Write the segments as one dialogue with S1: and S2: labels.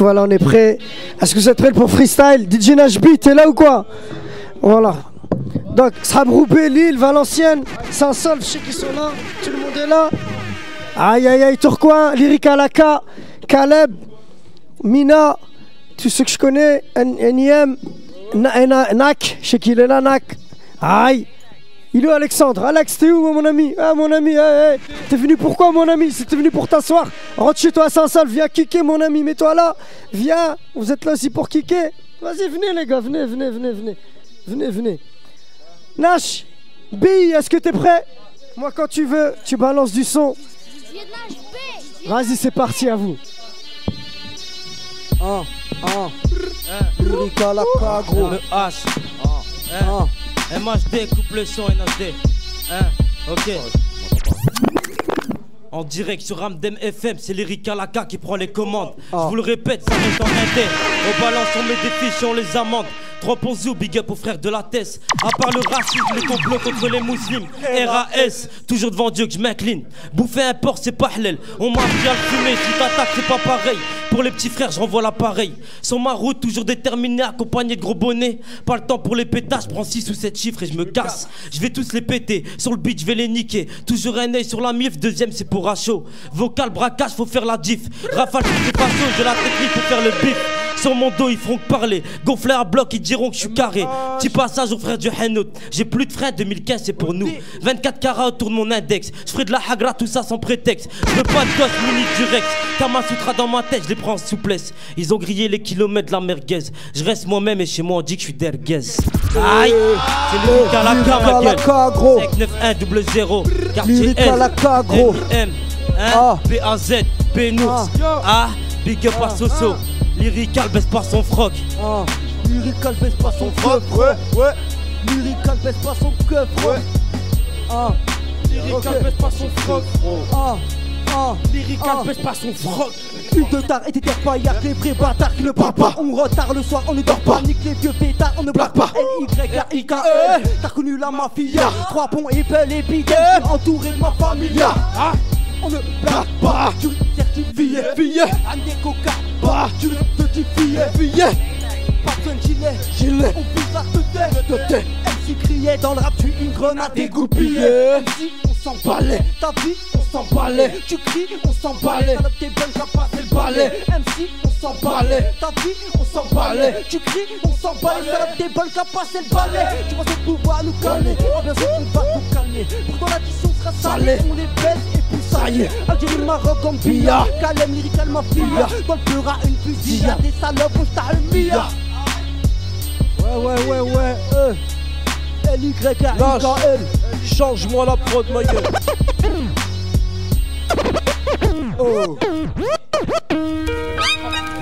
S1: voilà, on est prêt. Est-ce que vous êtes prêts pour freestyle? DJ Najbi, t'es là ou quoi? Voilà. Donc, Shabroubé, Lille, Valenciennes, Saint-Saul, je sais qu'ils sont là. Tout le monde est là. Aïe, aïe, aïe, Tourcoing, Lyric Alaka, Caleb, Mina, tous ceux que je connais, NIM, Nak, je sais qu'il est là, Nak. Aïe. Il est où Alexandre? Alex, t'es où mon ami? Ah mon ami, hey, hey. T'es venu pourquoi mon ami? Si t'es venu pour t'asseoir, rentre chez toi à Saint-Saul, viens kicker mon ami, mets-toi là, viens, vous êtes là aussi pour kicker. Vas-y, venez les gars, venez, venez, venez, venez, venez, venez. Nash, B, est-ce que t'es prêt? Moi quand tu veux, tu balances du son. Vas-y, c'est parti à vous.
S2: Lyric Alaka, gros.
S3: Le H. MHD, coupe le son, NHD. Ok. En direct sur Ramdem FM, c'est Lyric Alaka qui prend les commandes. Je vous le répète, ça reste en indé. On balance, on met des fiches et on les amende. 3 ponzous, big up aux frères de la Tess. À part le racisme, les complots contre les musulmans. RAS, toujours devant Dieu que je m'incline. Bouffer un porc, c'est pas halal. On m'a appris à le fumer, si t'attaques, c'est pas pareil. Pour les petits frères, je renvoie l'appareil. Sur ma route, toujours déterminé, accompagné de gros bonnets. Pas le temps pour les pétages, je prends 6 ou 7 chiffres et je me casse. Je vais tous les péter, sur le beat, je vais les niquer. Toujours un œil sur la mif, deuxième, c'est pour Rachaud. Vocal, braquage, faut faire la diff. Rafale, c'est pas chaud, j'ai la technique pour faire le bif. Sur mon dos, ils feront que parler. Gonfler à bloc, ils diront que je suis carré. Petit passage aux frères du Henout. J'ai plus de freins, 2015, c'est pour nous. 24 carats autour de mon index. Je ferai de la hagra, tout ça sans prétexte. Je veux pas de gosse, mini du Rex. Kamasutra dans ma tête, je les prends en souplesse. Ils ont grillé les kilomètres de la merguez. Je reste moi-même et chez moi, on dit que je suis derguez. Aïe, c'est Lyric Alaka, ma gueule. 59100, quartier L, M, BAZ, Benours. Big up à Soso. Lyrical baisse pas son froc.
S2: Lyrical baisse pas son froc. Ouais. Lyrical baisse pas son keuf. Ouais. Lyrical baisse pas son froc. Lyrical baisse pas son froc. Une de tard et t'es pas, y'a que les vrais bâtards qui ne parlent pas. On retard le soir, on ne dort pas. Nique les vieux pétards, on ne blague pas. L-Y-R-I-K-E. T'as connu la mafia. 3 ponts et belle et big. Entouré de ma familia. On ne blague pas. Tu certifié. Andé coca. Tu le certifié. Pas besoin de gilet. On vise la tête. MC criait dans le rap, tu une grenade dégoupillée. MC, on s'emballait. Ta vie, on s'emballait. Tu cries, on s'emballait. Salope tes bonnes, t'as passé le balai. MC, on s'emballait. Ta vie, on s'emballait. Tu cries, on s'emballait. Salope tes bonnes, t'as passé le balai. Tu pensais pouvoir nous calmer. Bien sûr, on va nous calmer. Pourtant l'addition sera salée. On les baisse et puis ça y est. Algérie, Maroc, Gambia. Calem, lyrical, mafia. Dans le pleura une fusillade. Des salopes, on t'a le mia. Ouais. L-Y-R-I-K-L.
S4: Change-moi la prod, ma gueule.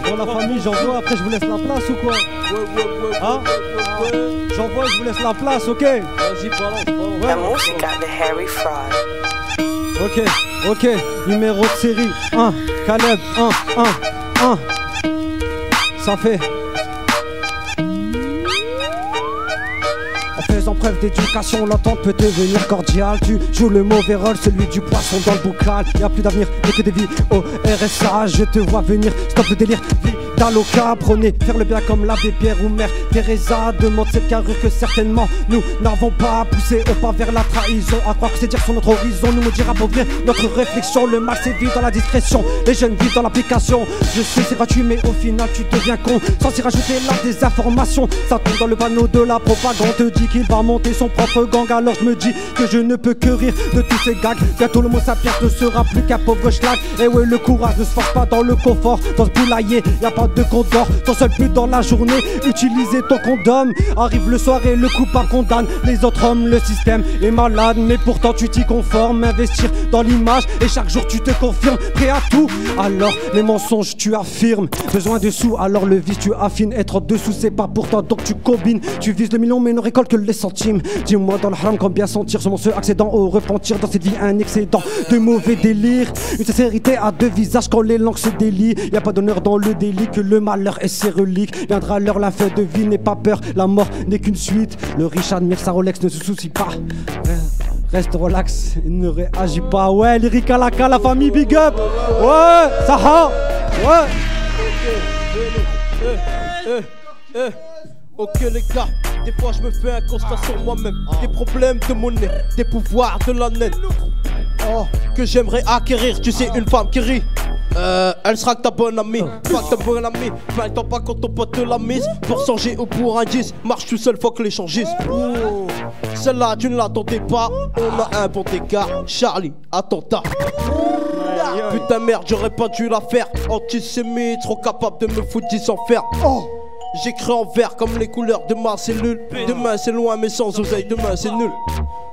S2: Bon la famille, j'envoie, après je vous laisse la place ou quoi? Ouais. J'envoie, je vous laisse la place, ok?
S4: Vas-y, balance.
S5: La musique de Harry Fraud.
S2: Ok, numéro de série 1, Caleb, 1. Ça fait. En faisant preuve d'éducation, l'entente peut devenir cordiale. Tu joues le mauvais rôle, celui du poisson dans le bocal. Y'a plus d'avenir, mais que des vies au RSA. Je te vois venir, stop le délire, vie d'Aloca. Prenez, faire le bien comme l'abbé Pierre ou mère Teresa. Demande cette carrure que certainement nous n'avons pas poussé au pas vers la trahison. À croire que c'est dire sur notre horizon, nous me dire appauvrir notre réflexion. Le mal c'est vivre dans la discrétion, les jeunes vivent dans l'application. Je sais c'est gratuit mais au final tu deviens con. Sans y rajouter la désinformation, ça tombe dans le panneau de la propagande. Te dit qu'il va monter son propre gang. Alors je me dis que je ne peux que rire de tous ces gags. Bientôt le mot sapiens ne sera plus qu'un pauvre schlag. Et ouais, le courage ne se force pas dans le confort. Dans ce poulailler, y a pas de compte d'or. Ton seul but dans la journée, utiliser ton condom. Arrive le soir et le coupable condamne les autres hommes. Le système est malade mais pourtant tu t'y conformes. Investir dans l'image et chaque jour tu te confirmes. Prêt à tout, alors les mensonges tu affirmes. Besoin de sous, alors le vice tu affines. Être en dessous c'est pas pour toi donc tu combines. Tu vises le million mais ne récoltes que les centimes. Dis-moi dans le haram combien sentir sur mon seul accédant au repentir. Dans cette vie un excédent de mauvais délire. Une sincérité à deux visages quand les langues se délient. Y a pas d'honneur dans le délit que le malheur est ses reliques. Viendra l'heure, la fin de vie n'est pas peur. La mort n'est qu'une suite. Le riche admire sa Rolex, ne se soucie pas. Reste relax, ne réagit pas. Ouais, Lyric Alaka, la famille big up. Ouais, Saha. Ouais.
S4: Ok les gars, des fois je me fais un constat sur moi-même. Des problèmes de monnaie, des pouvoirs de la naine. Oh, que j'aimerais acquérir, tu sais, une femme qui rit. Elle sera que ta bonne amie, pas ta bonne amie. Plains-toi pas quand ton pote te la mise. Pour changer ou pour un 10, marche tout seul, faut que l'échangiste. Celle-là tu ne l'attendais pas. On a un bon dégât, Charlie, attentat. Putain merde, j'aurais pas dû la faire. Antisémite, trop capable de me foutre 10 enfermes. J'écris en vert comme les couleurs de ma cellule. Demain c'est loin mais sans oseille, demain c'est nul.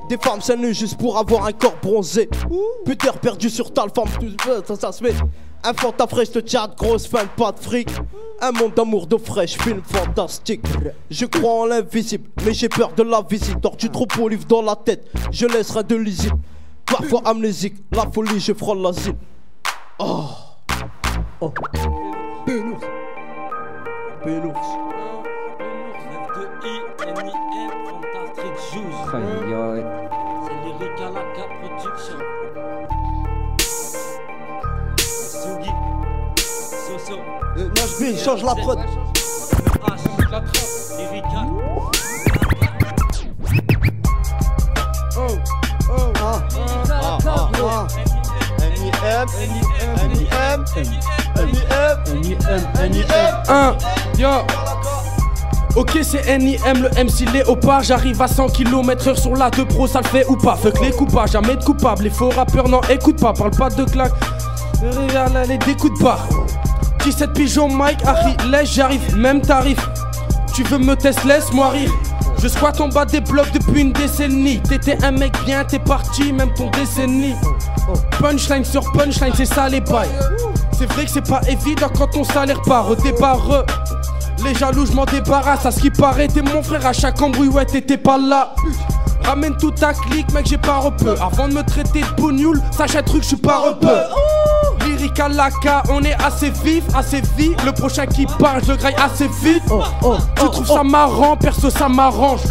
S4: Des femmes s'annulent juste pour avoir un corps bronzé. Putain perdu sur ta femme, ça se met. Un fanta fraîche te tient grosse fin, pas de fric. Un monde d'amour d'eau fraîche, film fantastique. Je crois en l'invisible, mais j'ai peur de la visite. Tortue trop olive dans la tête, je laisserai de lisible. Parfois amnésique, la folie, je frôle l'asile. Oh. Pénours. Pénours.
S3: 9-2-I-N-I-M, Fantastic Juice. C'est Lyrica Laka Production. Sugi. Soso.
S4: Nashville, change la prod.
S3: H. La trappe. Lyrica.
S6: Ok c'est NIM le MC Léopard. J'arrive à 100 km/h sur la 2 Pro, ça le fait ou pas? Fuck les coupages, jamais de coupable. Les faux rappeurs non écoute pas, parle pas de claque. Les des coups de barre. 17 pigeons Mike, Harry, laisse j'arrive, même tarif. Tu veux me tester, laisse-moi rire. Je squatte en bas des blocs depuis une décennie. T'étais un mec bien, t'es parti, même ton décennie. Punchline sur punchline, c'est ça les bails. C'est vrai que c'est pas évident quand ton salaire part au départ. Les jaloux, je m'en débarrasse. À ce qui paraît, t'es mon frère à chaque embrouille, ouais, t'étais pas là. Ramène tout ta clique, mec, j'ai pas repeu. Avant de me traiter de bougnoule, sache un truc, je suis pas repeu. Lyrica Laka, on est assez vif, assez vite. Le prochain qui part, je le graille assez vite. Tu trouves ça marrant, perso, ça m'arrange.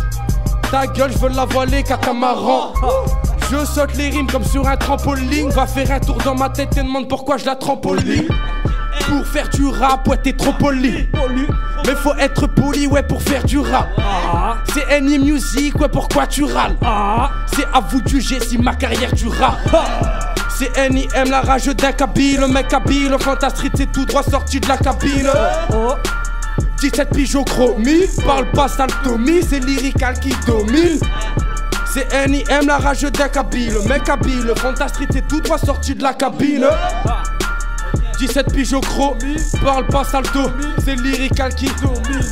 S6: Ta gueule, je veux la voiler, catamaran. Je saute les rimes comme sur un trampoline. Va faire un tour dans ma tête et demande pourquoi je la trampoline. Pour faire du rap, ouais t'es trop poli. Mais faut être poli, ouais, pour faire du rap. C'est Any Music, ouais, pourquoi tu râles? C'est à vous de juger si ma carrière du rap. C'est NIM, la rage d'un kabyle. Le mec habile, le Fantastrict, c'est tout droit sorti de la cabine. 17 pigeons chromie, parle pas saltomie, c'est lyrical qui domine. C'est NIM, la rage d'un kabyle. Le mec habile, le Fantastrict, c'est tout droit sorti de la cabine. 17 pigeons chromie, parle pas salto, c'est lyrical qui domine.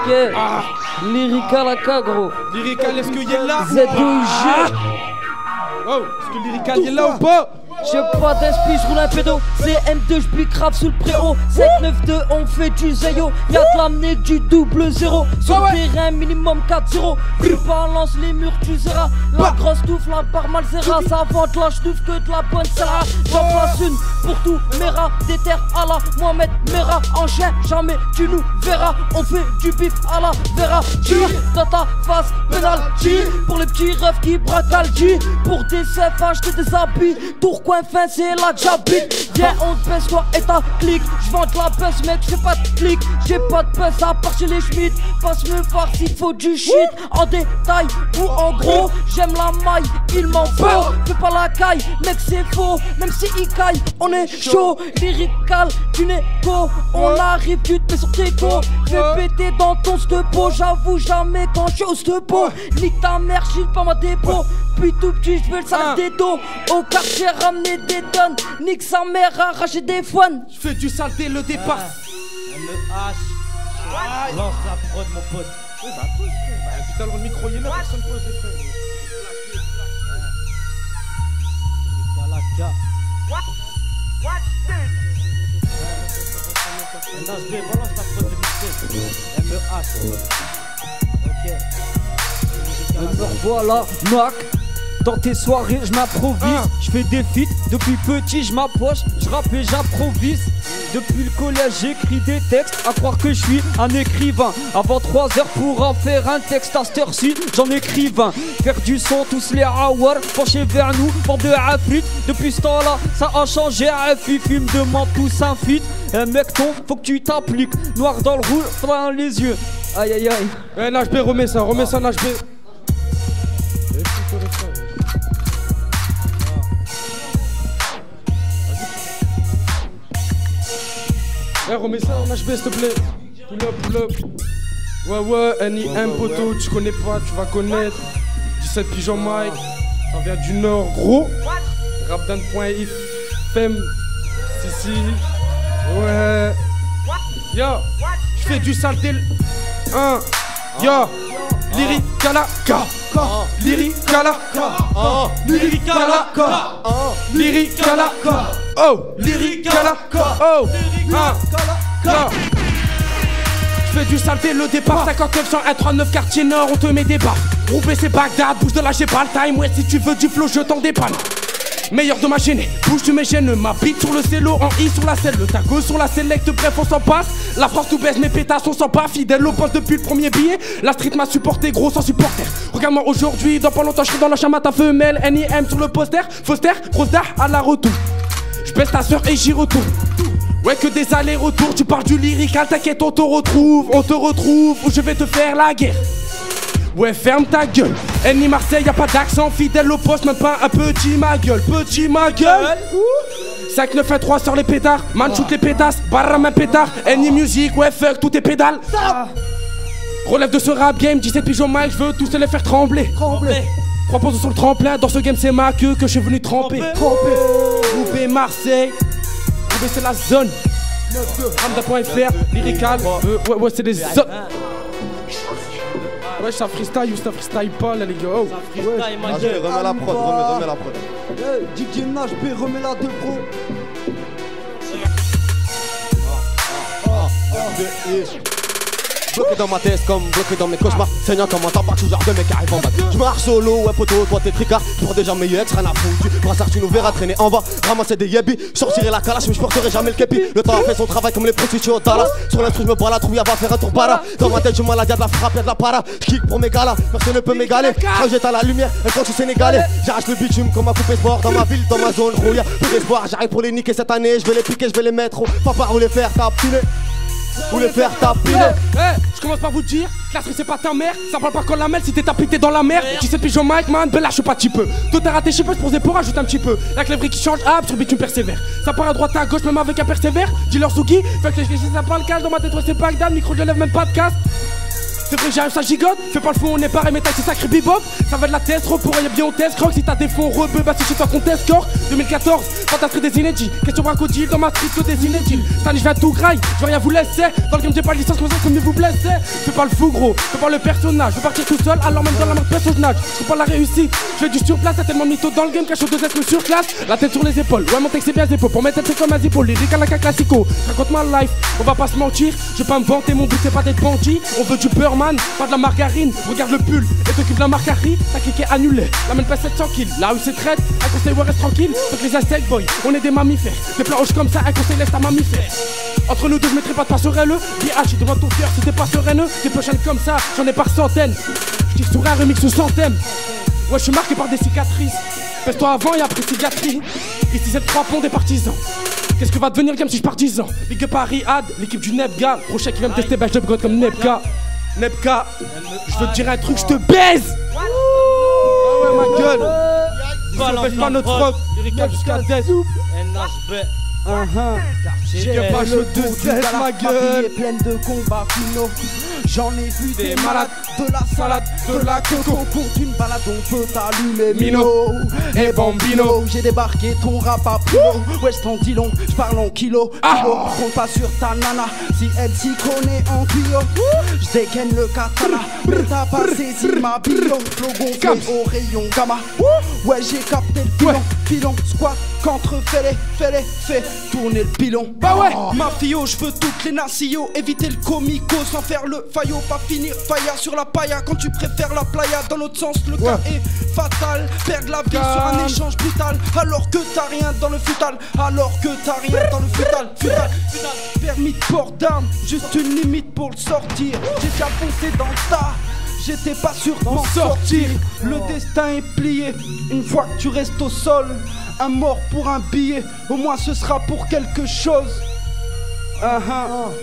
S6: Ouais.
S7: Lyrica Laka gros.
S6: Lyrical, est-ce qu'il est là?
S7: Z2G.
S6: Oh, est-ce que Lyrical est là ou pas?
S7: J'ai pas d'esprit, je roule un pédo. C'est M2, j'pique grave sous le préau. 7-9-2, on fait du zayo. Y'a de l'amener du double zéro. Sur le terrain, minimum 4-0. Tu balances les murs, tu seras. La grosse touffe, la part mal zéra. Ça vente la ch'touffe que de la bonne serra. J'en place une pour tout, Mera. Des terres à la Mohamed Mera. En chien, jamais tu nous verras. On fait du bif à la Vera. Tire dans ta face, penalty. Pour les petits refs qui braquent Algi. Pour des CFH, je te déshabille. Tourcoing fin, c'est la Jabit. Viens, on te baisse toi et ta clique. J'vends de la buzz, mec, j'fais pas de clic. J'ai pas de buzz à part chez les Schmitt. Passe me voir s'il faut du shit. En détail ou en gros, j'aime la maille, il m'en faut. Fais pas la caille, mec, c'est faux. Même si il caille, on est chaud. Lyrical, tu n'es go. On arrive, tu te mets sur tes go. Fais péter dans ton stepo. J'avoue jamais quand je suis au stepo. Nique ta mère, j'gile pas ma dépôt. Puis tout petit, j'veux le salaire des dos. Au quartier, ramener des tonnes. Nique sa mère, arracher des foines.
S6: J'fais du sale dès le départ.
S3: M-E-H. Lance la prod, mon pote.
S6: Putain, le micro, il est là, personne pose des frères.
S3: Nashville, balance la prod 2016. M-E-H. Ok.
S7: Me revoilà, knock. Dans tes soirées je m'improvise, je fais des feats. Depuis petit je m'approche, je rappe et j'improvise. Depuis le collège j'écris des textes, à croire que je suis un écrivain. Avant 3 heures pour en faire un texte, à cette heure-ci j'en écris 20. Faire du son, tous les hours, pencher vers nous, bande de afrites. Depuis ce temps-là, ça a changé, FIF, me demande tous un feat. Mec ton, faut que tu t'appliques, noir dans le rouge, plein les yeux. Aïe aïe aïe.
S6: Eh NHB, remets ça NHB. Eh remets ça en HB s'il te plaît. Pull up. Ouais, NIM poto, tu connais pas, tu vas connaître. 17 pigeons Mike, ça vient du Nord, gros. Rapdan.fm, Sicile. Ouais. Yo, je fais du saleté. Yo, Lyrikalaka. Lyrikalaka. Lyrikalaka. Lyrikalaka. Oh, Lyrikalaka. Oh, je fais du saleté, le départ 59 139 quartier nord, on te met des barres. Roubaix c'est Bagdad, bouge de là j'ai pas le time. Ouais si tu veux du flow je t'en dépanne. Meilleur de ma gênée, bouge tu mes gênes. Ma bite sur le cello, en I sur la selle. Le tago sur la select, bref on s'en passe. La France tout baisse, mes pétasses on s'en pas. Fidèle au poste depuis le premier billet. La street m'a supporté, gros sans supporter. Regarde-moi aujourd'hui, dans pas longtemps je serai dans la chamade à femelle. NIM sur le poster, Foster, Rosda à la retour. Je baisse ta soeur et j'y retourne. Ouais que des allers-retours, tu parles du lyrical, t'inquiète on te retrouve ou je vais te faire la guerre. Ouais ferme ta gueule, Eni Marseille y'a pas d'accent, fidèle au poste, même pas un petit ma gueule. 5913 sort les pétards, man shoot les pétasses, barram un pétard, Eni music, ouais fuck tout est pédales. Relève de ce rap game, 17 pigeons Mike, je veux tous les faire trembler. 3 pauses sur le tremplin, dans ce game c'est ma queue que je suis venu tremper. Roubaix Marseille, Roubaix c'est la zone. Ramda.fr, lyrical, ouais c'est des zones. Ouais ça freestyle ou ça freestyle pas là les gars. Oh.
S4: Vas-y remets la prod, remets la prod.
S2: DJ NHB remets la 2 pro.
S4: Bloqué dans ma tête comme bloqué dans mes cauchemars. Saignant comme un tabac, toujours de mecs arrivent en bas. Je marche solo, ouais poteau, toi t'es tricard. Pour déjà mes ex, rien à foutre. Brassard, tu nous verras traîner en bas. Ramasser des yebis, sortirai la calache, mais je porterai jamais le képi. Le temps a fait son travail comme les prostituées au Dallas. Sur l'instru, je me bats la trouille, va faire un tour para. Dans ma tête, je malade, y'a de la frappe, y'a de la para. Je kick pour mes galas, personne ne peut m'égaler. Quand j'étais à la lumière, elle compte sénégalais. J'arrache le bitume comme un coupé sport. Dans ma ville, dans ma zone, gros, y'a plus d'espoir. J'arrive pour les niquer cette année, je vais les piquer, je vais les mettre. Papa, ou les faire tapiner. Ou les faire tapiner.
S6: Je commence par vous dire que la street c'est pas ta mère. Ça parle pas quand la mêle si t'es tapé t'es dans la mer. 17 pigeons Mike man, ben lâche pas petit peu. Toi t'as raté chipeuse pour pour rajouter un petit peu. La clèverie qui change, hop, sur bitume persévère. Ça part à droite à gauche même avec un persévère. Dis-leur Sugi, fait que les ça parle calme dans ma tête, ouais c'est Bagdad, micro je lève même pas de casque. C'est vrai que j'arrive ça gigote, fais pas le fou on est pareil mais c'est sacré bebop. Ça va de la test, repos et bien on test. Croque si t'as des fonds rebeux, bah c'est chez toi qu'on teste score. 2014, fantastique des inédits. Question bracodile dans ma street que des inédits. Cette année je viens tout graille, je vais rien vous laisser. Dans le game j'ai pas de licence comme ça comme vous blessez. Fais pas le fou gros, fais pas le personnage. Je veux partir tout seul alors même dans la marque personnage. Je fais pas la réussite, je fais du surplace. Y'a tellement de mytho dans le game cache aux 2S me surclasse. La tête sur les épaules, ouais mon texte c'est bien zépo. Pour mettre tête c'est comme un zippo, les décalaka classico. Raconte ma life, on va pas se mentir. Je vais pas me vanter, mon but c'est pas d'être bandit. On veut du beurman, pas de la margarine. Regarde le pull et t'occupes de la marquerie. Ta clique est annulée, la mène pas 700 kills. Là où c'est traite, un conseil ouais reste tranquille. Donc les insectes boy, on est des mammifères. Des plans hoches comme ça, un conseil laisse ta mammifère. Entre nous deux je mettrai pas de passerelle. BH devant ton cœur si t'es pas sereine. Des pochettes comme ça, j'en ai par centaines. Je dis sur un remix sans thème. Ouais je suis marqué par des cicatrices. Fais-toi avant et après cicatrice. Ici c'est le 3 ponts des partisans. Qu'est-ce que va devenir le game si je pars 10 ans? Big up à Riyad, l'équipe du Nebga. Prochain qui va me tester, bah je upgrade comme Nebga. Nebka, je veux te dire un truc, je te baise! Ah ouais, ma gueule! On baisse pas notre rock, lyrical jusqu'à death.
S3: NHB.
S2: J'ai pas le 2-7, ma gueule est pleine de combats finaux. J'en ai vu des malades, de la salade, de la coco. Pour une balade on peut t'allumer Mino et Bambino. J'ai débarqué ton rap à primo. Ouais je t'en dis long, je parle en kilo. Compte pas sur ta nana, si elle s'y connaît en tuyau. Je dégaine le katana, mais t'as pas saisi ma bio. Flow gonflé au rayon gamma. Ouais j'ai capté le filon, filon, squat.
S8: Contre, fais tourner le pilon.
S6: Bah ouais.
S8: Mafio, je veux toutes les nacio. Éviter le comico sans faire le faillot. Pas finir failla sur la pailla. Quand tu préfères la playa, dans l'autre sens, le cas est fatal. Perdre la vie sur un échange brutal. Alors que t'as rien dans le futal. Permis de port d'armes, juste une limite pour le sortir. J'ai déjà foncé dans le tas. J'étais pas sûr d'en sortir. Le destin est plié. Une fois que tu restes au sol, un mort pour un billet. Au moins ce sera pour quelque chose.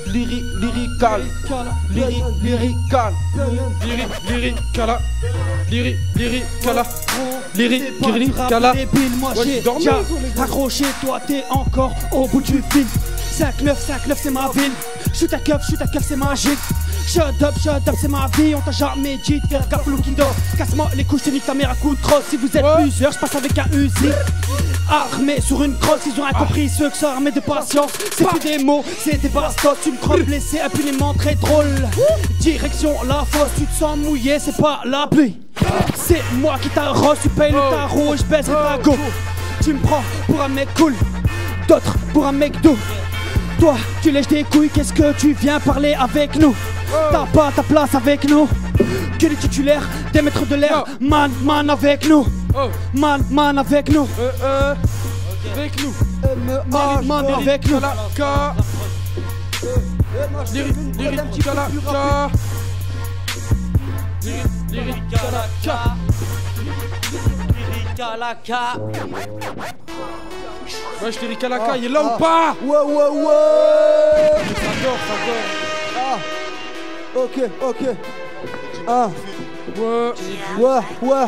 S8: Lyrical.
S2: Moi j'ai déjà accroché, toi t'es encore au bout du fil. 5-9 c'est ma ville. Shoot à keuf c'est magique. Shut up c'est ma vie. On t'a jamais dit de faire gaffe Lukindo. Casse-moi les couches, c'est nique ta mère à coups de crosse. Si vous êtes plusieurs, je passe avec un Uzi. Armé sur une crosse, ils ont rien compris. Ceux que ça armé de patience. C'est plus des mots, c'est des bastos. Tu me crois blessé, impunément très drôle. Direction la fosse, tu te sens mouillé, c'est pas la pluie. C'est moi qui t'arrose, tu payes le tarot et je baisse ta go. Tu me prends pour un mec cool, d'autres pour un mec doux. Toi, tu lèches des couilles, qu'est-ce que tu viens parler avec nous? T'as pas ta place avec nous. Que les titulaires, des maîtres de l'air. Man avec nous. Man avec nous.
S6: Avec nous.
S2: Man avec nous.
S6: Ouais, je Lyrica Laka, il est là ou pas?
S8: Ouais.
S6: Ça dort.
S8: Ok.
S6: Ouais.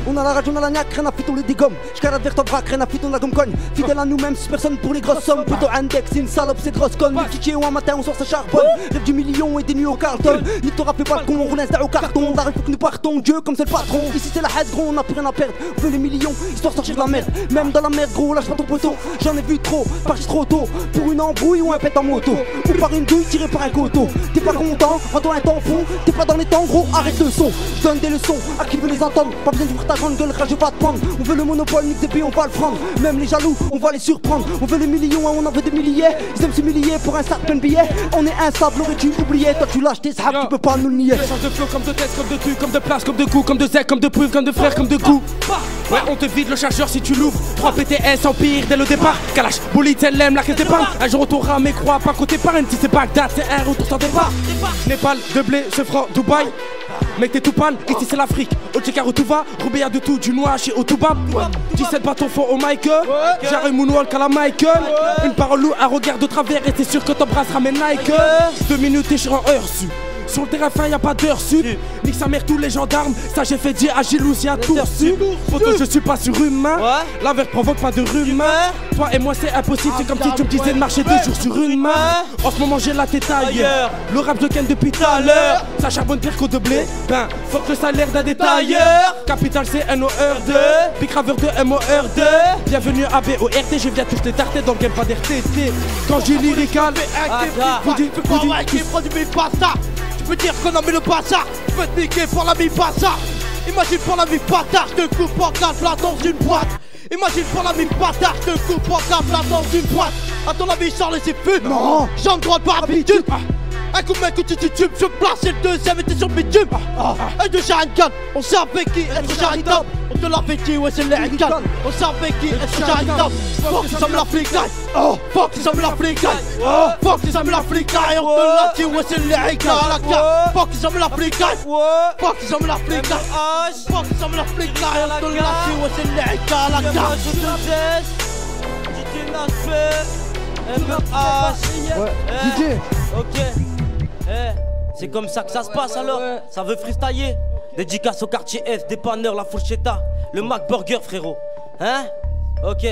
S8: On a la rage, on a la niaque, rien à foutre, on les dégomme. J'carade vers ton braque, rien à foutre, on la gomme-cogne. Fidèle à nous-mêmes, personne pour les grosses sommes. Plutôt index, c'est une salope, c'est grosse conne. Le ticket ou un matin, on sort sa charbonne. Rêve du million et des nuits au Carlton. Ni t'auras fait pas le con, on roule un au carton. On arrive pour que nous partons, Dieu comme c'est le patron. Ici c'est la haise, gros, on n'a plus rien à perdre. On veut les millions, histoire de sortir de la merde. Même dans la merde, gros, lâche pas ton poteau. J'en ai vu trop, parti trop tôt. Pour une embrouille ou un pète en moto. Ou par une douille tirée par un coteau. T'es pas content, rends-toi un temps fou. T'es pas dans les temps, gros, arrête le son. Je donne des leçons à qui veut les entendre. Pas besoin d'ouvrir ta grande gueule, je pas te prendre. On veut le monopole, nique des pays, on va le prendre. Même les jaloux, on va les surprendre. On veut les millions, on en veut des milliers. Ils aiment s'humilier pour un sac plein de billets. On est instable, l'aurais-tu oublié? Toi tu lâches tes sacs, tu peux pas nous le nier.
S6: Change de flow comme de tête, comme de tu, comme de place, comme de coup, comme de zec, comme de preuve, comme de frère, comme de coup. Ouais, on te vide le chargeur si tu l'ouvres. 3 PTS empire dès le départ. Kalash, bolide, elle aime la caisse d'épargne. Un jour on t'aura, mais crois pas qu'on t'épargne. Si c'est Bagdad, c'est un retour sans départ. Népal, de blé, ce franc, Dubaï. Mec t'es tout pâle, ici c'est l'Afrique. Au Tchekar où tout va, Roubaix de tout, du noir chez Autobab. 17 bâtons font au Michael. J'arrive moonwalk à la Michael. Une parole ou un regard de travers et t'es sûr que t'embrasseras mes Nike. 2 minutes et je rends heure su. Sur le terrain fin y'a pas d'heure sup. Nique sa mère tous les gendarmes. Ça j'ai fait dire à Gilou si un tour sup. Photo je suis pas surhumain. La verre provoque pas de rhumain. Toi et moi c'est impossible. C'est comme si tu me disais de marcher 2 jours sur une main. En ce moment j'ai la tête ailleurs. Le rap je ken depuis tout à l'heure. Ça charbonne pire qu'au de blé. Ben faut que le salaire d'un détailleur. Capital c'est NOR2. Big Raver de MOR2. Bienvenue à BORT. Je viens tous les tarter dans le game pas d'RTT. Quand j'ai lyrical vous dites
S4: Je peux dire qu'on a mis le bazar, je peux te niquer pour la mi-bazar. Imagine pour la mi-bâtard, je te coupe en 4 là dans une boîte. Imagine pour la mi-bâtard, je te coupe en 4 là dans une boîte. A ton avis, Charles et ses putes? Non, j'en droit par habitude. Un coup de main que tu tubes, je place le deuxième et t'es sur le bitume. Un de Sharingan, on sait avec qui être charitable. On te l'a fait qui, ouais c'est l'Erican. On sait avec qui être charitable. Fuck ils sommes la flicaille. Fuck ils sommes la flicaille. Fuck ils sommes la flicaille. On te l'a dit, ouais c'est l'Erican. Fuck ils sommes la flicaille. Fuck ils sommes la flicaille. Fuck ils sommes la flicaille. On te l'a dit, ouais c'est l'Erican.
S1: DJ.
S3: Ok. C'est comme ça que ça se passe alors. Ça veut freestyler. Dédicace au quartier F, dépanneur, la fourchetta. Le Mac Burger frérot. Hein? Ok.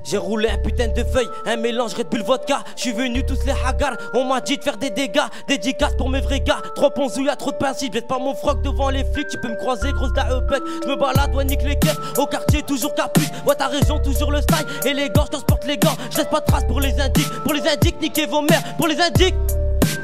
S3: J'ai roulé un putain de feuille, un mélange Red Bull vodka. J'suis venu tous les hagards, on m'a dit de faire des dégâts. Dédicace pour mes vrais gars, trop ponzou, y'a trop de principes. J'baisse pas mon froc devant les flics, tu peux me croiser grosse d'Aepec. J'me balade, ouais nique les caisses, au quartier toujours capuche. Ouais t'as raison, toujours le style, élégant, j't'en porte les gants. J'laisse pas de traces pour les indiques, niquez vos mères. Pour les indiques,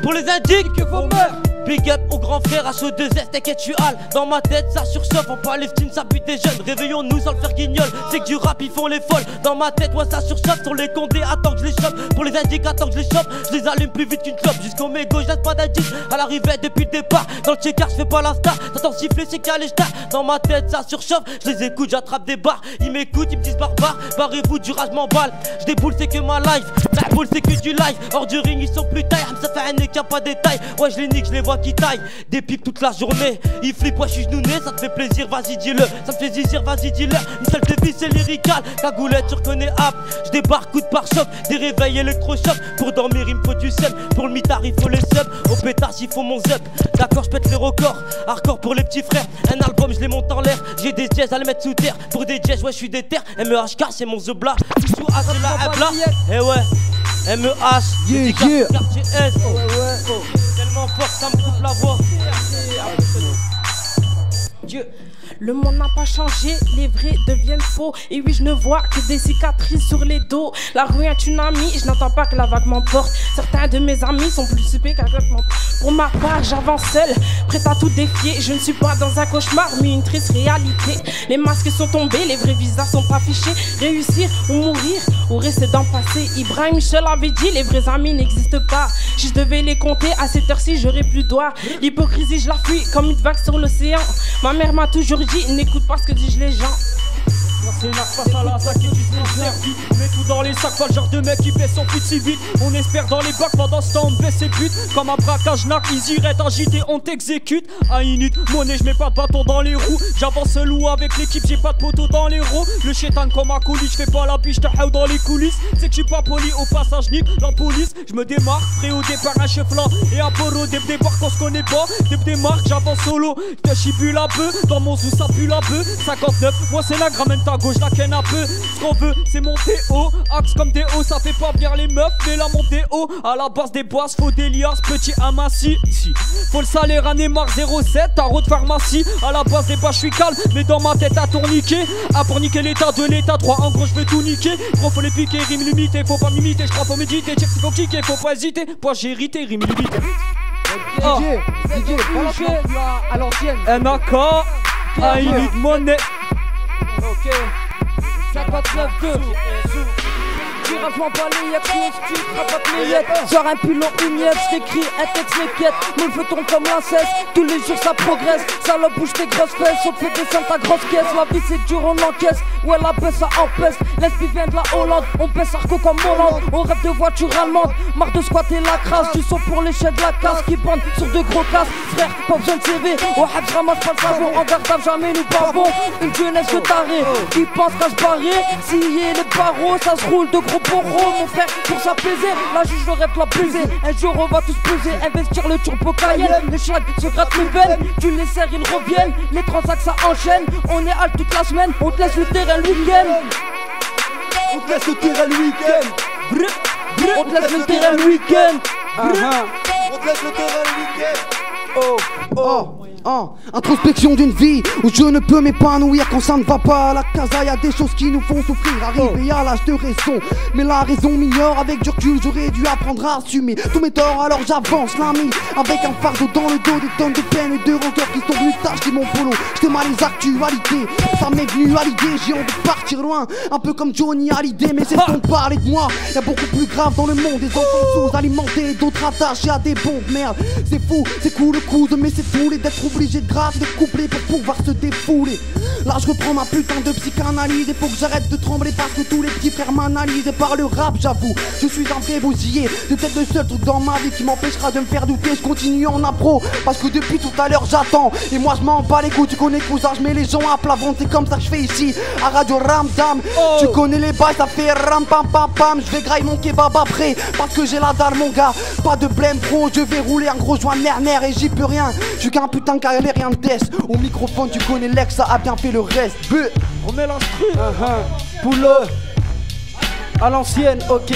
S3: niquez vos mères. Big up au grand frère H2S, t'inquiète tu hales. Dans ma tête ça surchauffe, en Palestine ça bute des jeunes. Réveillons-nous sans le faire guignol, c'est que du rap ils font les folles. Dans ma tête ouais ça surchauffe, sur les condés attends que je les chope. Pour les indiques attends que je les chope, je les allume plus vite qu'une clope. Jusqu'au mégot je laisse pas d'indice, à l'arrivée depuis le départ. Dans le checker je fais pas la star, t'entends siffler c'est qu'à l'écart. Dans ma tête ça surchauffe, je les écoute, j'attrape des barres. Ils m'écoutent, ils me disent barbare, barrez-vous du rage m'emballe. Je déboule c'est que ma life, la boule c'est que du live. Hors du ring ils sont plus taille, ça fait un nez qu'il y a pas de détail. Ouais je les nique, je les vois qui taillent, des pipes toute la journée. Ils flippent, ouais je suis genouné, ça te fait plaisir, vas-y dis-le. Ça me fait zizir, vas-y dis-leur. Une seule devise c'est lyrical, cagoulette tu reconnais app. Je débarque coup de pare-choc, des réveils électrochocs. Pour dormir il me faut du sub, pour le mitard il faut les subs. Au pétasse il faut mon zep, d'accord je pète les records. Hardcore pour les petits frères, un album je les monte en l'air. J'ai des jazz à le mettre sous terre, pour des jazz ouais je suis déter. MEHK c'est mon zebla, sous A c'est la hebla. Eh ouais, MEH, quartier S. Tellement fort ça me coupe la voix.
S9: Dieu. Le monde n'a pas changé, les vrais deviennent faux. Et oui, je ne vois que des cicatrices sur les dos. La rue est une amie, je n'entends pas que la vague m'emporte. Certains de mes amis sont plus super qu'aveuglement. Pour ma part, j'avance seule, prête à tout défier. Je ne suis pas dans un cauchemar, mais une triste réalité. Les masques sont tombés, les vrais visages sont affichés. Réussir ou mourir, ou rester dans le passé. Ibrahim Michel avait dit, les vrais amis n'existent pas. Si je devais les compter, à cette heure-ci, j'aurais plus de doigts. L'hypocrisie, je la fuis comme une vague sur l'océan. Ma mère m'a toujours dit, n'écoute pas ce que disent les gens.
S10: C'est une face à la sac et tu se servi. Mets tout dans les sacs, pas le genre de mec qui fait son pute si vite. On espère dans les bacs, pendant ce temps on baisse ses buts. Comme un braquage narc, ils iraient agiter, on t'exécute. À minute, monnaie, je mets pas de bâton dans les roues. J'avance seul ou avec l'équipe, j'ai pas de poteau dans les roues. Le chétan comme un colis, je fais pas la biche, t'as dans les coulisses. C'est que je suis pas poli, au passage nique la police. Je me démarque, prêt au départ un chef là. Et à Poro, dès le départ qu'on se connaît pas. Dès le démarque, j'avance solo. Te chibule un peu, dans mon sous ça pue un peu. 59, moi c'est la grammaire ta gauche, la ken un peu. Ce qu'on veut, c'est monter haut. Axe comme des hauts, ça fait pas bien les meufs, mais la montée haut. À la base des boisses, faut des liasses, petit amassis. Faut le salaire à Neymar 07, tarot de pharmacie. À la base des bas, je suis calme, mais dans ma tête à tourniquer. À pour niquer l'état de l'état 3, en gros je veux tout niquer. Gros faut les piquer, rime limitée, faut pas m'imiter. Je crois faut méditer, check faut kicker, faut pas hésiter. Poids j'ai hérité, rime limitée.
S8: DJ, à l'ancienne.
S10: NAK, I need money.
S7: Ok. 59-2. Tirage-moi pas les yeux, tu rabattes mes yettes. Sors un pilon, une yette, j't'écris un texte, les quêtes. Me le fait-on comme la cesse, tous les jours ça progresse. Salope bouge tes grosses fesses, on te fait descendre ta grosse caisse. La vie c'est dur, on encaisse, ouais la paix ça empêche. L'esprit vient de la Hollande, on pèse Arco comme Hollande. On rêve de voiture allemande, marre de squatter la crasse. Du son pour les chefs de la casse qui pendent sur de gros casques. Frère, pas besoin de CV, au hab j'ramasse pas le savon. En garde jamais nous pavons, une jeunesse de taré qui pense qu'à se barrer. Scier les barreaux, ça se roule de gros pour mon frère, pour s'apaiser, la juge l'aurait la baiser. Un jour on va tous peser, investir le turbo Cayenne. Les chags se grattent les veines, tu les serres, ils reviennent. Les transacts ça enchaîne, on est halte toute la semaine. On te laisse le terrain le week-end.
S8: On te laisse le terrain le week-end.
S7: On te laisse le terrain le week-end.
S8: On te laisse le terrain le week-end. Introspection d'une vie où je ne peux m'épanouir quand ça ne va pas à la casa. Y'a des choses qui nous font souffrir, arriver à l'âge de raison. Mais la raison m'ignore, avec du recul j'aurais dû apprendre à assumer tous mes torts. Alors j'avance l'ami, avec un fardeau dans le dos, des tonnes de peine et de rancœur qui sont venues tâcher mon polo. J'étais mal les actualités, ça m'est venu à l'idée, j'ai envie de partir loin, un peu comme Johnny Hallyday. Mais c'est qu'on parler de moi, y'a beaucoup plus grave dans le monde. Des enfants sous-alimentés, d'autres attachés à des bombes. Merde, c'est fou, c'est cool le coup de mais c'est fou les d'être obligé de grave, de coupler pour pouvoir se défouler. Là je reprends ma putain de psychanalyse. Et faut que j'arrête de trembler parce que tous les petits frères m'analysent. Et par le rap j'avoue, je suis un vrai bousillé. C'est peut-être le seul truc dans ma vie qui m'empêchera de me faire douter. Je continue en impro parce que depuis tout à l'heure j'attends. Et moi je m'en bats les couilles, tu connais cousin, je mets les gens à plat ventre. C'est comme ça que je fais ici à Radio Ramdam. Tu connais les bails, ça fait ram pam pam pam. Je vais grailler mon kebab après parce que j'ai la dalle mon gars. Pas de blême pro, je vais rouler un gros joint nerner et j'y peux rien. Je suis qu'un putain rien de test. Au microphone tu connais l'ex, ça a bien fait le reste.
S10: On met l'instru. Poule à l'ancienne, ok.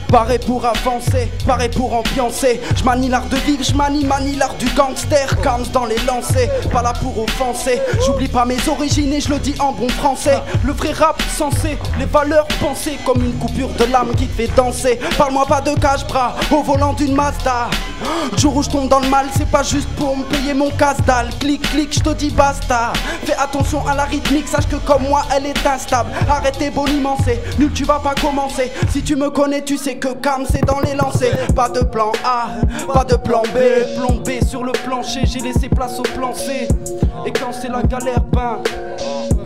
S11: Paré pour avancer, paré pour ambiancer. Je manie l'art de vivre, je manie l'art du gangster. Calme dans les lancers, pas là pour offenser. J'oublie pas mes origines et je le dis en bon français. Le vrai rap sensé, les valeurs pensées comme une coupure de lame qui te fait danser. Parle-moi pas de cache-bras au volant d'une Mazda. Le jour où je tombe dans le mal, c'est pas juste pour me payer mon casse-dalle. Clic, clic, je te dis basta. Fais attention à la rythmique, sache que comme moi elle est instable. Arrêtez bonimencer, nul tu vas pas commencer. Si tu me connais tu sais que calme c'est dans les lancers. Pas de plan A, pas de plan B. Plan B sur le plancher, j'ai laissé place au plan C. Et quand c'est la galère, ben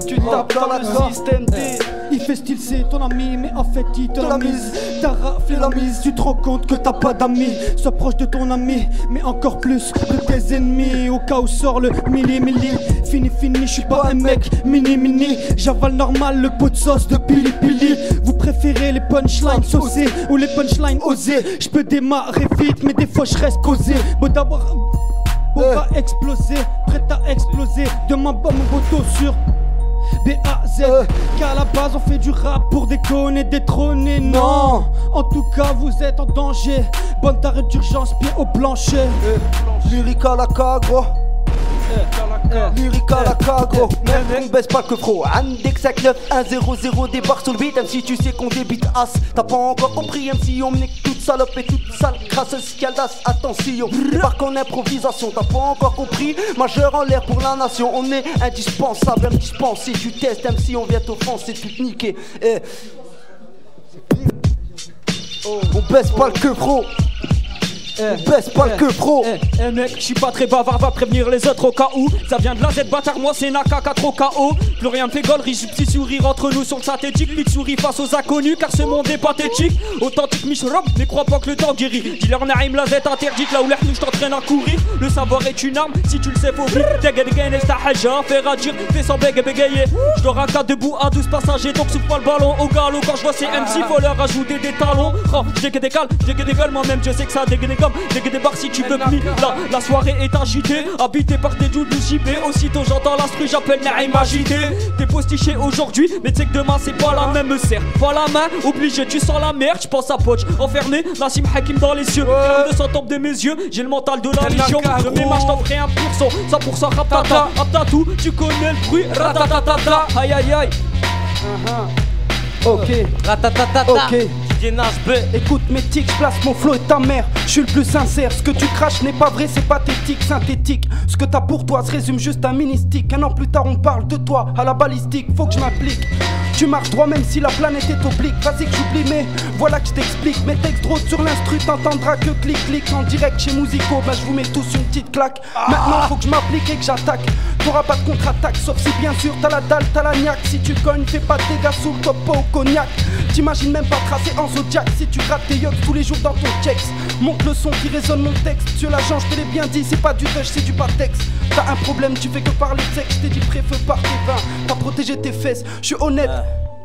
S11: tu tapes dans le système D.
S2: Il fait style c'est ton ami mais en fait il te la mise. T'as raflé la mise, tu te rends compte que t'as pas d'amis. Sois proche de ton ami mais encore plus de tes ennemis. Au cas où sort le milli. Fini, je suis pas un mec mini. J'avale normal le pot de sauce de pili. Vous préférez les punchlines saucées ou les punchlines osées. Je peux démarrer vite mais des fois je reste causé. Bon d'abord on va exploser, prêt à exploser. Demain bombe moto sur B-A-Z. Qu'à la base on fait du rap pour déconner, détrôner. Non, en tout cas vous êtes en danger. Bonne tarée d'urgence, pied au plancher.
S8: Lyrique à la cagro. Lyrique à la cagro. Même on baisse pas que fro. Andek 59100 débarque sur le beat. Même si tu sais qu'on débite as. T'as pas encore compris, même si on me nique toute salope et toute sale grâce à Scaldas. Attention, débarque en improvisation. T'as pas encore compris, majeur en l'air pour la nation. On est indispensable, même dispensé. Tu testes, même si on vient t'offenser, tout niquer. On baisse pas le que fro. Baisse pas le que pro.
S10: Mec, je suis pas très bavard, va prévenir les autres au cas où. Ça vient de la Z bâtard, moi c'est Naka 4 au KO. Plus rien de gaulerie, j'ai petit sourire entre nous sur le synthétique. Vite souris face aux inconnus car ce monde est pathétique. Authentique Michrob, mais crois pas que le temps guérit. Dis-leur Naïm la Z interdite, là où l'air nous je t'entraîne à courir. Le savoir est une arme, si tu le sais faut vite. Dégaine ta haja, fais radire, fais sans bégayer. Je dors un cas debout à 12 passagers, donc souffle pas le ballon au galop. Quand je vois ces MC, faut leur ajouter des talons. Oh, j'ai que des gueules, moi-même je sais que ça dégaine comme. Dès que des bars si tu veux pli, la soirée est agitée. Habité par des dudes JP. Aussitôt j'entends l'instru, j'appelle Naïm agité. T'es postiché aujourd'hui, mais tu sais que demain c'est pas la même. Me serre pas la main, obligé tu sens la merde. J'pense à Poch, enfermé, Nassim Hakim dans les cieux. 200 top de mes yeux, j'ai le mental de la mission. Je m'émage, je t'en ferai 1%, 100% raptata. Aptatou, tu connais le bruit, ratatatata. Aïe aïe aïe.
S11: Ok,
S7: Ratatatata.
S11: ok. Écoute mes tics, je place mon flow et ta mère. Je suis le plus sincère, ce que tu craches n'est pas vrai, c'est pathétique, synthétique. Ce que t'as pour toi se résume juste à un mini-stick. Un an plus tard on parle de toi à la balistique, faut que je m'applique. Tu marches droit même si la planète est oblique. Vas-y que j'oublie mais voilà que je t'explique. Mes textes drôles sur l'instru, t'entendras que clic en direct chez Musico. Bah je vous mets tous une petite claque. Maintenant faut que je m'applique et que j'attaque. T'auras pas de contre-attaque sauf si bien sûr t'as la dalle, t'as la niaque. Si tu cognes, fais pas de dégâts sous le top, pas au cognac. T'imagines même pas tracer en Zodiac si tu grattes tes yogs tous les jours dans ton checks. Monte le son qui résonne mon texte. Dieu l'agent, je te l'ai bien dit, c'est pas du rush, c'est du patex. T'as un problème, tu fais que parler de sexe. Je t'ai dit préfeu par tes vins. T'as protégé tes fesses, je suis honnête.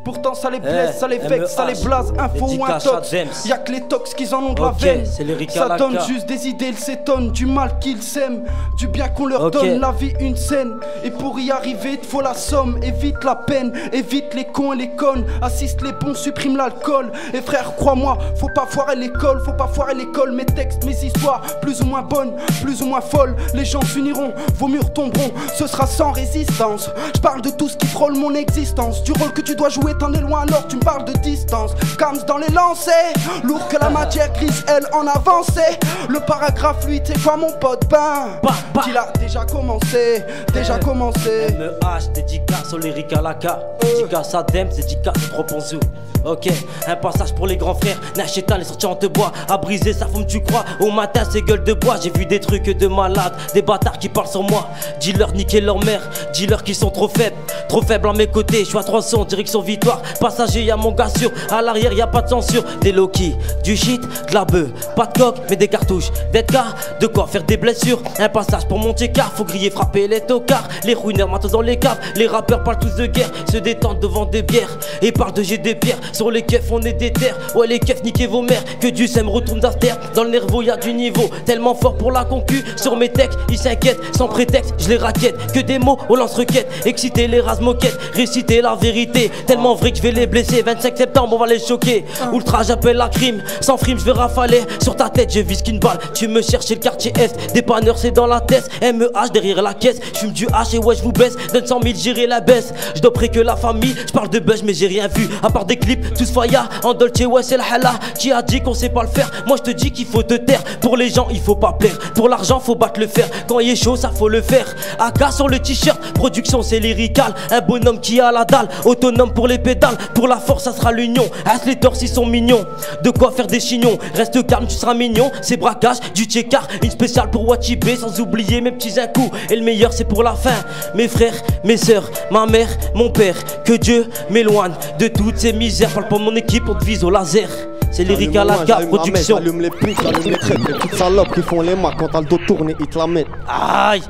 S11: Pourtant ça les blesse, ça les vexe, ça les blase. Info ou un tox, y'a que les tox qui en ont de la veine. Ça donne juste des idées, ils s'étonnent du mal qu'ils s'aiment, du bien qu'on leur donne. La vie une scène, et pour y arriver il te faut la somme. Évite la peine, évite les cons et les connes. Assiste les bons, supprime l'alcool. Et frère crois-moi, faut pas foirer l'école, faut pas foirer l'école. Mes textes, mes histoires, plus ou moins bonnes, plus ou moins folles. Les gens s'uniront, vos murs tomberont, ce sera sans résistance. Je parle de tout ce qui frôle mon existence, du rôle que tu dois jouer. T'en es loin alors tu me parles de distance. Calme dans les lancers, lourd que la matière grise elle en avancée. Le paragraphe lui t'es quoi mon pote, ben qu'il a déjà commencé, déjà commencé.
S3: MEH, dédicace au lyrique à la K. Dédicace à Dems, dédicace au 3.0. Ok, un passage pour les grands frères. Nacheta, les sorties en te bois. À briser sa forme, tu crois. Au matin, c'est gueule de bois. J'ai vu des trucs de malades, des bâtards qui parlent sur moi. Dis-leur niquer leur mère, dis-leur qu'ils sont trop faibles à mes côtés. Je suis à 300, direction victoire. Passager, y'a mon gars sûr. À l'arrière, y'a pas de censure. Des low-key, du shit, de la bœuf. Pas de coque, mais des cartouches. D'être car, de quoi faire des blessures. Un passage pour mon car. Faut griller, frapper les tocards. Les ruineurs, matos dans les caves. Les rappeurs parlent tous de guerre. Se détendent devant des bières. Et parlent de jet des pierres. Sur les keufs on est des terres. Ouais les keufs niquez vos mères. Que du sème retourne d'after. Dans le nerveau y'a du niveau. Tellement fort pour la concu. Sur mes textes ils s'inquiètent. Sans prétexte je les raquette. Que des mots au lance-requête. Exciter les rases moquettes. Réciter la vérité. Tellement vrai que je vais les blesser. 25 septembre, on va les choquer. Ultra, j'appelle la crime. Sans frime, je vais rafaler. Sur ta tête, je vise qu'une balle. Tu me cherches, le quartier Est. Dépanneur, c'est dans la tête. MEH derrière la caisse. Je fume du H et ouais, je vous baisse. Donne 100 000, j'irai la baisse. Je dois près que la famille. Je parle de buzz, mais j'ai rien vu. À part des clips, tous faya. En Dolce, ouais, c'est la hala. Qui a dit qu'on sait pas le faire? Moi, je te dis qu'il faut te taire. Pour les gens, il faut pas plaire. Pour l'argent, faut battre le fer. Quand il est chaud, ça faut le faire. AK sur le t-shirt. Production, c'est lyrical. Un bonhomme qui a la dalle. Autonome pour les pédales. Pour la force, ça sera l'union. As les torses, ils sont mignons. De quoi faire des chignons. Reste calme, tu seras mignon. C'est braquage, du tchékar. Une spéciale pour Watibé. Sans oublier mes petits incous. Et le meilleur, c'est pour la fin. Mes frères, mes sœurs, ma mère, mon père. Que Dieu m'éloigne de toutes ces misères. Parle pour mon équipe, on te vise au laser. C'est Lyrica Laga production.
S4: J'allume les putes, j'allume les crêpes. Les petites salopes qui font les mains. Quand t'as le dos tourné, ils te la mettent.
S3: Aïe.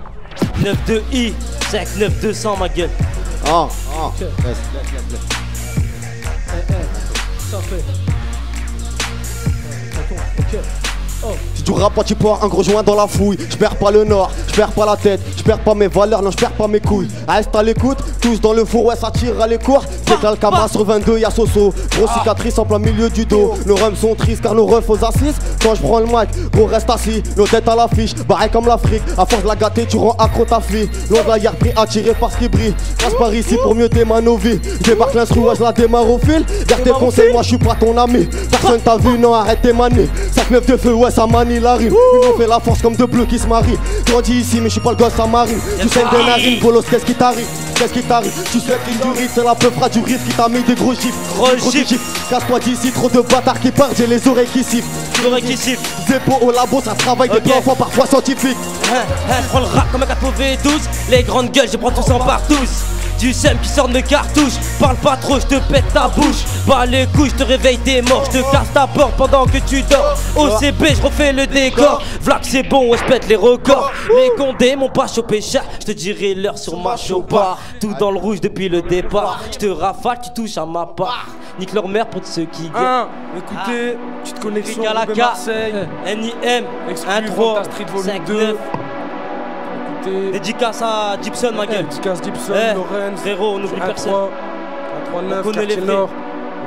S3: 9-2-I 5-9-200 ma gueule.
S4: Laisse.
S6: Ça fait. Ok.
S4: Si tu rappes pas, tu pars un gros joint dans la fouille. Je perds pas le nord, je perds pas la tête, je perds pas mes valeurs, non je perds pas mes couilles. Reste à l'écoute, tous dans le four, ouais ça tire à les cours. C'est dans le Kama sur 22, y'a Soso. Grosse cicatrice en plein milieu du dos. Nos rums sont tristes car nos refs aux assises. Quand je prends le mic, gros reste assis, nos têtes à l'affiche, barré comme l'Afrique. À force de la gâter, tu rends accro ta fille. Loin de la hier pris attiré par ce qui brille. Passe par ici pour mieux t'aimer nos vies. Débarque l'instru, ouais je la démarre au fil. Garde tes conseils, moi je suis pas ton ami. Personne t'a vu, non arrête tes manies. 5-9 de feu, ouais ça manie la rime. Ils ont fait la force comme deux bleus qui se marient. Grandi ici mais je suis pas le gosse à marine. Tu saignes des narines, bolos, qu'est-ce qui t'arrive? Qu'est-ce qui t'arrive? Tu souhaites une durite, c'est la peufra du riff qui t'a mis des gros gifs. Gros gifs. Casse-toi d'ici, trop de bâtards qui partent, j'ai les oreilles qui sifflent. Zépo au labo, ça se travaille des enfants parfois scientifiques.
S3: Je prends le rap comme un 92. Les grandes gueules, je prends tous en partous. Du seum qui sort de cartouche. Parle pas trop, je te pète ta bouche. Pas les couilles, je te réveille des morts. Je te casse ta porte pendant que tu dors. OCB, je refais le décor. Vlac c'est bon, je pète les records. Les condés m'ont pas chopé chat. Je te dirai l'heure sur ma chopa. Tout dans le rouge depuis le départ. Je te rafale, tu touches à ma part. Nique leur mère pour ceux qui gagnent.
S6: Écoutez, petite connexion
S3: Lyrica
S6: de Marseille.
S3: NIM
S6: 1-3 Street Volume 2.
S3: Dédicace à Gibson ma gueule.
S6: Dédicace Gibson, Lorenz.
S3: Frérot, on n'oublie personne.
S6: 1-3-9, Quartier Nord,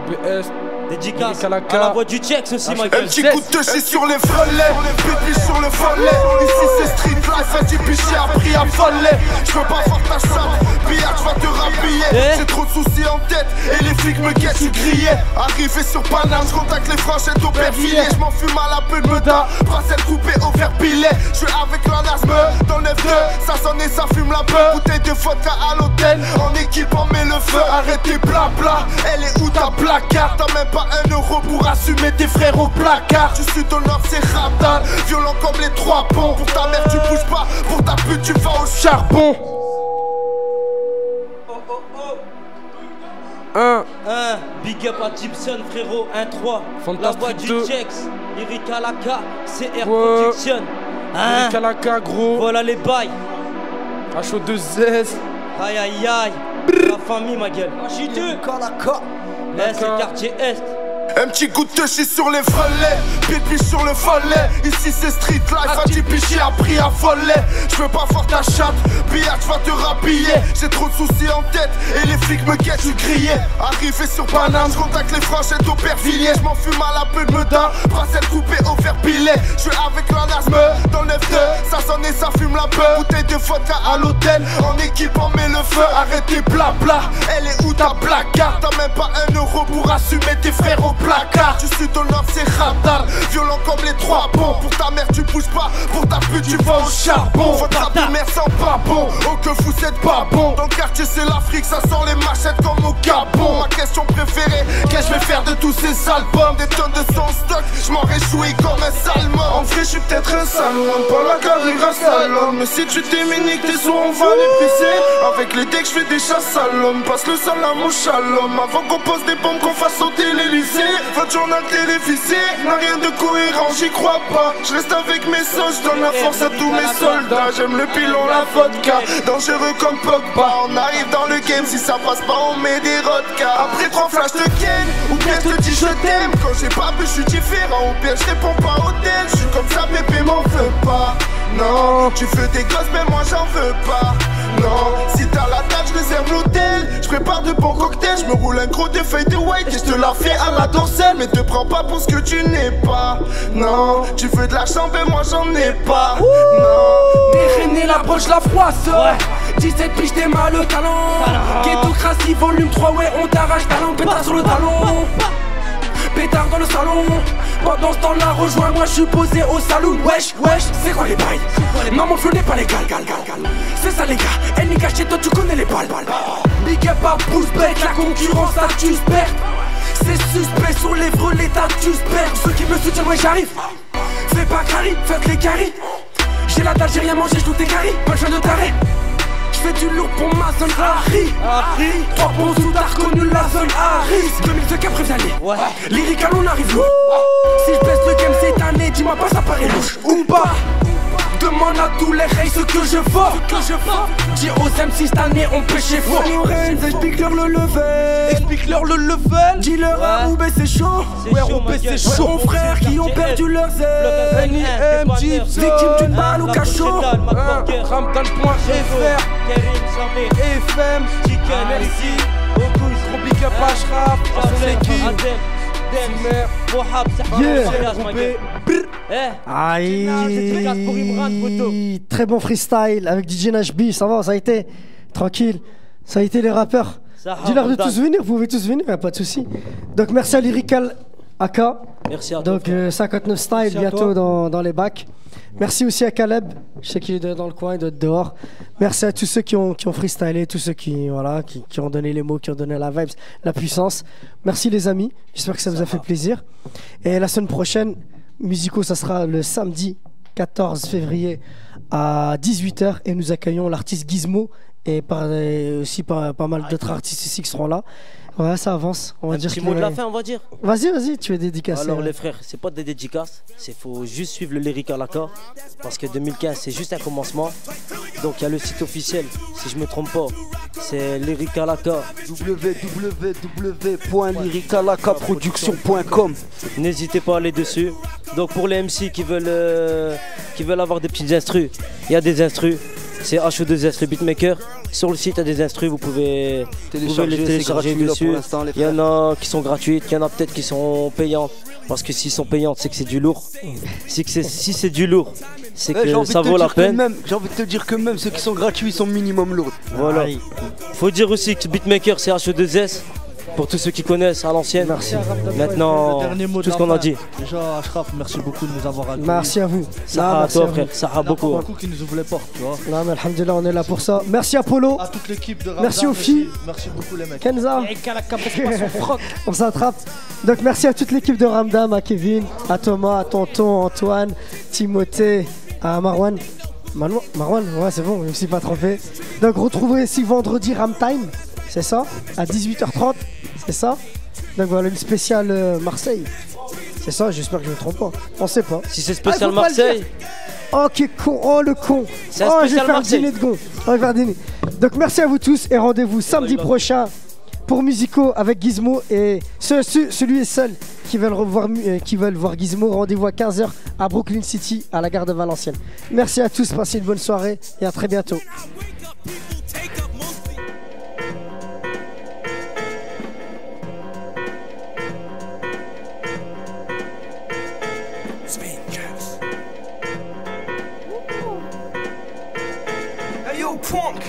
S6: OBS.
S3: Dédicace à la voix du Chex aussi ma gueule.
S12: Un petit coup de touchy sur les frelets, pipi sur le volet. Ici c'est street life, un petit piché a pris à voler. Je veux pas voir ta chambre, billard je vais te rhabiller. J'ai trop de soucis en tête et les flics me guettent, je suis grillé. Arrivé sur Paname, je contacte les franchettes au Bervilliers. Je m'en fume à la peu de Meda, bracelet coupé au fer pilé. Je suis avec l'anasme dans le 9-2, ça sonne et ça fume la peur. Bouteille de vodka à l'hôtel, en équipe on met le feu. Arrêtez blabla, elle est où ta placard? T'as même pas 1 euro pour assumer tes frères au placard. Tu suis dans le nord, c'est ratal, violent comme les 3 ponts. Pour ta mère tu bouges pas, pour ta pute tu vas au charbon.
S3: Big up à Gibson frérot, 1-3. La voix du Chex, Lyrica Laga, CR Production.
S6: Lyrica Laga gros.
S3: Voilà les bails.
S6: HO2S.
S3: Aïe aïe aïe. La famille ma gueule. Lyrica Laga. C'est le quartier Est.
S12: Un petit coup de touchy sur les volets, pipi sur le volet. Ici c'est street life, un petit piché a pris à voler. Je veux pas voir ta chatte, billard je vais te rhabiller. J'ai trop de soucis en tête et les flics me guettent, je suis grillé. Arrivé sur Paname, je contacte les franchettes au Bervilliers. Je m'en fume à la peu de Meda, bracelet coupé au fer pilé. Je suis avec l'anasme dans le 9-2, ça sonne et ça fume la peur. Bouteille de vodka à l'hôtel, en équipe on met le feu. Arrêtez blabla, elle est où ta placard? T'as même pas 1 euro pour assumer tes frères au placard. Tu suis dans le nord, c'est ratal, violent comme les 3 ponts. Pour ta mère tu bouges pas, pour ta pute tu vas au charbon. Votre rap de mère sent pas bon, oh que vous êtes pas bon. Dans le quartier c'est l'Afrique, ça sort les machettes comme au Gabon. Ma question préférée, qu'est-ce que je vais faire de tous ces albums? Des tonnes de son stock, je m'en réjouis comme un salmon. En vrai je suis peut-être un salon, pas la carrière un salon. Mais si tu t'éminiques tes soins on va les pisser. Avec les decks je fais des chasses à l'homme, passe le salam au shalom. Avant qu'on pose des bombes, qu'on fasse sauter l'Elysée. Votre journal télévisé n'a rien de cohérent, j'y crois pas. Je reste avec mes socs, je donne la force à tous mes soldats. J'aime le pilon, la vodka, dangereux comme Pogba. On arrive dans le game, si ça passe pas on met des rodkas. Après 3 flashs de ken, ou bien je te dis je t'aime. Quand j'ai pas bu je suis différent, ou bien je réponds pas au tel. Je suis comme ça bébé m'en veux pas. Non, tu veux des gosses mais moi j'en veux pas. Non, si t'as la date, je réserve l'hôtel. Je prépare de bons cocktails, je me roule un gros de feuilles de white et je te la fais à la dorsale. Mais te prends pas pour ce que tu n'es pas. Non, tu veux de l'argent, ben moi j'en ai pas. Non,
S11: Déchaîner la broche, la froisse. 17 piges, t'es mal le talent. Ghettocratie, volume 3, ouais, on t'arrache talent. Pétard sur le talon. Pétard dans le salon. Pendant ce temps-là, rejoins-moi, je suis posé au salon. Wesh, wesh, c'est quoi les bails? Maman, flot n'est pas légal, gal. C'est ça les gars, elle n'y cache chez toi, tu connais les balles. Big up à Bouzbek, la concurrence a tu perds. C'est suspect sur les vrais, l'état tu perds. Ceux qui me soutiennent, ouais, j'arrive. Fais pas carré, faites les carrés. J'ai la dalle, j'ai rien mangé, j'joue tes carrés. Pas le choix de taré. J'fais du lourd pour ma zone Harry. 3 bons sous t'as reconnu la zone Harry. 2002 cap prévenu. Lyrical on arrive lourd. Si j'baisse le game cette année, dis-moi pas ça paraît louche ou pas. Demande à tous les rails ce que je vaux. Dis aux MC cette année on pêche fort. Explique-leur le level. Dis-leur à Roubaix c'est chaud. Ouais Roubaix c'est chaud. Mon frère qui ont perdu leur zèle. NIM, Jeeps, victime d'une balle au cachot. Ramdan.fr FM, merci. Gros big up Ashraf, son équipe.
S1: Aïe, très bon freestyle avec DJ Nashby, ça va, ça a été tranquille, ça a été les rappeurs. Dis-leur de tous venir, vous pouvez tous venir, y'a pas de souci. Donc merci à Lyrical AK.
S3: Merci à toi.
S1: Donc 59 style bientôt dans les bacs. Merci aussi à Caleb, je sais qu'il est dans le coin, il doit être dehors. Merci à tous ceux qui ont freestylé, tous ceux qui ont donné les mots, qui ont donné la vibe, la puissance. Merci les amis, j'espère que ça vous a fait plaisir. Et la semaine prochaine, Musico, ça sera le samedi 14 février à 18h et nous accueillons l'artiste Gizmo et aussi pas mal d'autres artistes ici qui seront là. Ouais, ça avance. On va dire
S3: petit mot de la fin, on va dire.
S1: Vas-y, tu es dédicacé.
S3: Alors les frères, c'est pas des dédicaces, faut juste suivre le Lyrical AK parce que 2015 c'est juste un commencement. Donc il y a le site officiel, si je me trompe pas, c'est Lyrical AK.
S8: www.lyricalakproduction.com.
S3: N'hésitez pas à aller dessus. Donc pour les MC qui veulent avoir des petites instrus, il y a des instrus. C'est HO2S le beatmaker. Sur le site, il y a des instrus, vous pouvez les télécharger dessus. Il y en a qui sont gratuites, il y en a peut-être qui sont payantes. Parce que s'ils sont payantes, c'est que c'est du lourd. Si c'est du lourd, c'est que ça vaut la peine.
S8: J'ai envie de te dire que même ceux qui sont gratuits sont minimum lourds.
S3: Voilà. Faut dire aussi que beatmaker, c'est HO2S. Pour tous ceux qui connaissent à l'ancienne.
S1: Merci.
S3: Maintenant, tout ce qu'on a dit.
S10: Déjà, Ashraf, merci beaucoup de nous avoir accueillis.
S1: Merci à vous.
S3: Ça à toi, frère. Ça a beaucoup.
S10: Beaucoup qui nous ouvre les portes, tu vois.
S1: Non, mais alhamdoulilah, on est là pour ça. Merci à Polo.
S10: À toute l'équipe de Ramdan.
S1: Merci aux filles.
S10: Merci beaucoup, les mecs.
S1: Kenza. On s'attrape. Donc, merci à toute l'équipe de Ramdam, à Kevin, à Thomas, à Tonton, Antoine, Timothée, à Marwan. Marwan, ouais, c'est bon, je me suis pas trompé. Donc, retrouvez ici vendredi Ramtime. C'est ça, à 18h30, c'est ça. Donc voilà, une spéciale Marseille. C'est ça, j'espère que je ne me trompe pas. On sait pas.
S3: Si c'est spécial Marseille.
S1: Oh, quel con, oh le con.
S3: C'est un spécial Marseille.
S1: Dîner de gon. On va faire dîner. Donc merci à vous tous et rendez-vous samedi prochain pour Musico avec Gizmo. Et celui et seul qui veulent voir Gizmo, rendez-vous à 15h à Brooklyn City, à la gare de Valenciennes. Merci à tous, passez une bonne soirée et à très bientôt.
S13: Hey yo, punk!